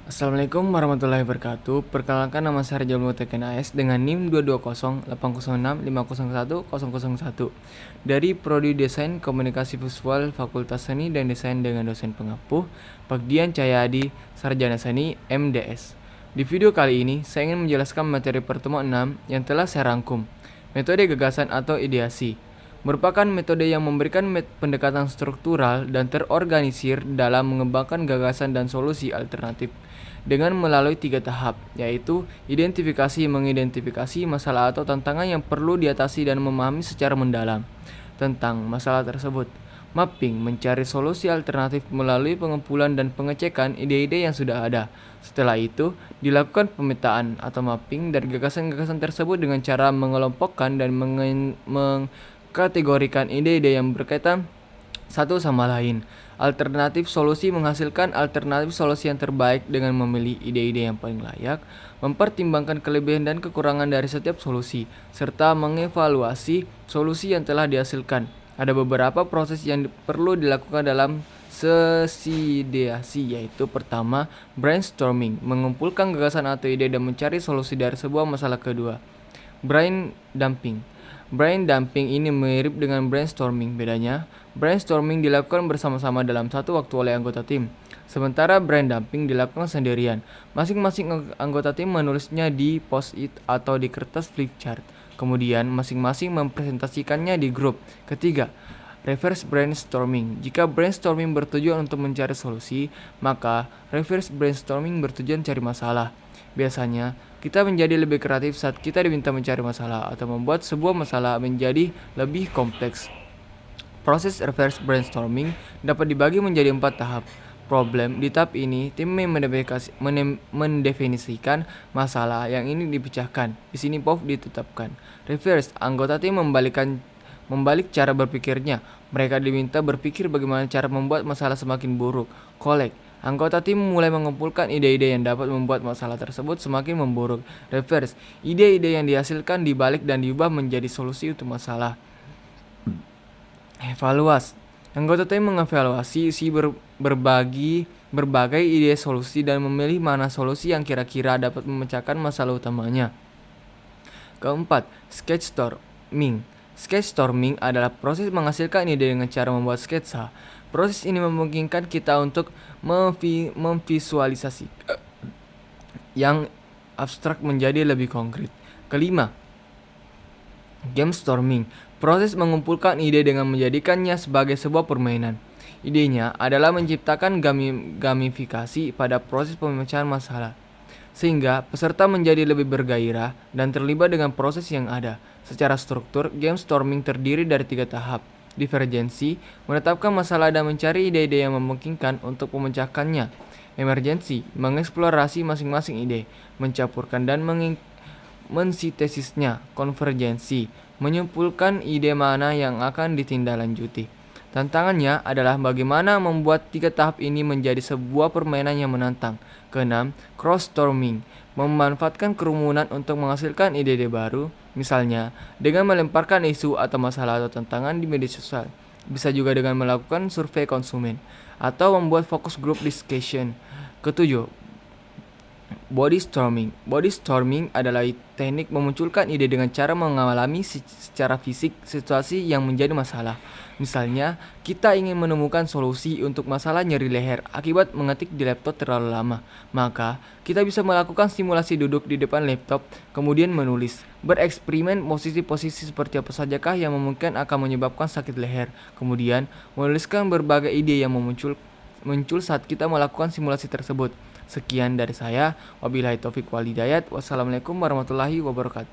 Assalamualaikum warahmatullahi wabarakatuh. Perkenalkan, nama saya Rajab Muteken AS dengan NIM 2208006501001 dari Prodi Desain Komunikasi Visual Fakultas Seni dan Desain dengan dosen pengampu Bagdian Cahyadi, Sarjana Seni MDS. Di video kali ini, saya ingin menjelaskan materi pertemuan 6 yang telah saya rangkum. Metode gagasan atau ideasi merupakan metode yang memberikan pendekatan struktural dan terorganisir dalam mengembangkan gagasan dan solusi alternatif dengan melalui 3 tahap, yaitu identifikasi, mengidentifikasi masalah atau tantangan yang perlu diatasi dan memahami secara mendalam tentang masalah tersebut. Mapping, mencari solusi alternatif melalui pengumpulan dan pengecekan ide-ide yang sudah ada. Setelah itu, dilakukan pemetaan atau mapping dari gagasan-gagasan tersebut dengan cara mengelompokkan dan mengkategorikan ide-ide yang berkaitan satu sama lain. Alternatif solusi menghasilkan alternatif solusi yang terbaik dengan memilih ide-ide yang paling layak, mempertimbangkan kelebihan dan kekurangan dari setiap solusi, serta mengevaluasi solusi yang telah dihasilkan. Ada beberapa proses yang perlu dilakukan dalam sesi ideasi, yaitu pertama, brainstorming, mengumpulkan gagasan atau ide dan mencari solusi dari sebuah masalah. Kedua, brain dumping. Brain dumping ini mirip dengan brainstorming. Bedanya, brainstorming dilakukan bersama-sama dalam satu waktu oleh anggota tim, sementara brain dumping dilakukan sendirian. Masing-masing anggota tim menulisnya di post-it atau di kertas flip chart. Kemudian, masing-masing mempresentasikannya di grup. Ketiga, reverse brainstorming. Jika brainstorming bertujuan untuk mencari solusi, maka reverse brainstorming bertujuan cari masalah. Biasanya, kita menjadi lebih kreatif saat kita diminta mencari masalah atau membuat sebuah masalah menjadi lebih kompleks. Proses reverse brainstorming dapat dibagi menjadi 4 tahap. Problem. Di tahap ini, tim mendefinisikan masalah yang ingin dipecahkan. Di sini POV ditetapkan. Reverse. Anggota tim membalik cara berpikirnya. Mereka diminta berpikir bagaimana cara membuat masalah semakin buruk. Collect. Anggota tim mulai mengumpulkan ide-ide yang dapat membuat masalah tersebut semakin memburuk. Reverse. Ide-ide yang dihasilkan dibalik dan diubah menjadi solusi untuk masalah. Evaluasi. Anggota tim mengevaluasi berbagai ide solusi dan memilih mana solusi yang kira-kira dapat memecahkan masalah utamanya. Keempat, sketchstorming. Sketchstorming adalah proses menghasilkan ide dengan cara membuat sketsa. Proses ini memungkinkan kita untuk memvisualisasi yang abstrak menjadi lebih konkret. Kelima, gamestorming. Proses mengumpulkan ide dengan menjadikannya sebagai sebuah permainan. Idenya adalah menciptakan gamifikasi pada proses pemecahan masalah, sehingga peserta menjadi lebih bergairah dan terlibat dengan proses yang ada. Secara struktur, gamestorming terdiri dari 3 tahap. Divergensi, menetapkan masalah dan mencari ide-ide yang memungkinkan untuk memecahkannya. Emergensi, mengeksplorasi masing-masing ide, mencampurkan dan mensintesisnya. Konvergensi, menyimpulkan ide mana yang akan ditindaklanjuti. Tantangannya adalah bagaimana membuat 3 tahap ini menjadi sebuah permainan yang menantang. Keenam, cross-storming, memanfaatkan kerumunan untuk menghasilkan ide-ide baru, misalnya dengan melemparkan isu atau masalah atau tantangan di media sosial. Bisa juga dengan melakukan survei konsumen atau membuat focus group discussion. Ketujuh, body storming. Body storming adalah teknik memunculkan ide dengan cara mengalami secara fisik situasi yang menjadi masalah. Misalnya, kita ingin menemukan solusi untuk masalah nyeri leher akibat mengetik di laptop terlalu lama. Maka, kita bisa melakukan simulasi duduk di depan laptop, kemudian menulis, bereksperimen posisi-posisi seperti apa sajakah yang memungkinkan akan menyebabkan sakit leher. Kemudian, menuliskan berbagai ide yang muncul saat kita melakukan simulasi tersebut. Sekian dari saya. Wabillahi taufik wal hidayah. Wassalamualaikum warahmatullahi wabarakatuh.